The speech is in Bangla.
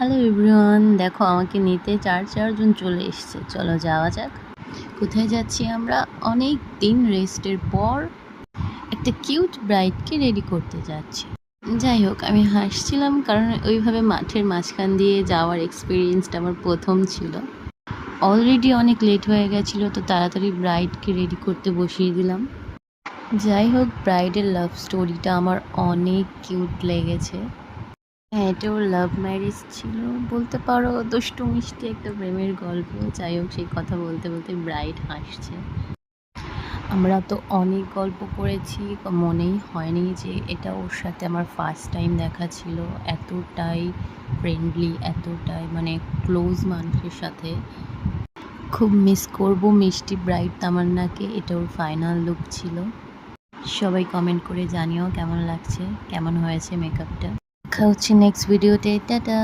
হ্যালো এভরিওয়ান, দেখো আমাকে নিতে চারজন চলে এসছে। চলো যাওয়া যাক। কোথায় যাচ্ছি আমরা? অনেক দিন রেস্টের পর একটা কিউট ব্রাইডকে রেডি করতে যাচ্ছি। যাই হোক, আমি হাসছিলাম কারণ ওইভাবে মাঠের মাঝখান দিয়ে যাওয়ার এক্সপিরিয়েন্সটা আমার প্রথম ছিল। অলরেডি অনেক লেট হয়ে গেছিলো, তো তাড়াতাড়ি ব্রাইডকে রেডি করতে বসিয়ে দিলাম। যাই হোক, ব্রাইডের লাভ স্টোরিটা আমার অনেক কিউট লেগেছে। হ্যাঁ, এটা ওর লাভ ম্যারেজ ছিল বলতে পারো, দুষ্টু মিষ্টি একটা প্রেমের গল্প। যাই হোক, সেই কথা বলতে বলতে ব্রাইড হাসছে। আমরা তো অনেক গল্প করেছি, মনেই হয়নি যে এটা ওর সাথে আমার ফার্স্ট টাইম দেখা ছিল। এতটাই ফ্রেন্ডলি, এতটাই মানে ক্লোজ মানুষের সাথে। খুব মিস করব মিষ্টি ব্রাইড তামান্নাকে। এটা ওর ফাইনাল লুক ছিল। সবাই কমেন্ট করে জানিও কেমন লাগছে, কেমন হয়েছে মেকআপটা। দেখা হচ্ছে নেক্সট ভিডিওতে। টাটা।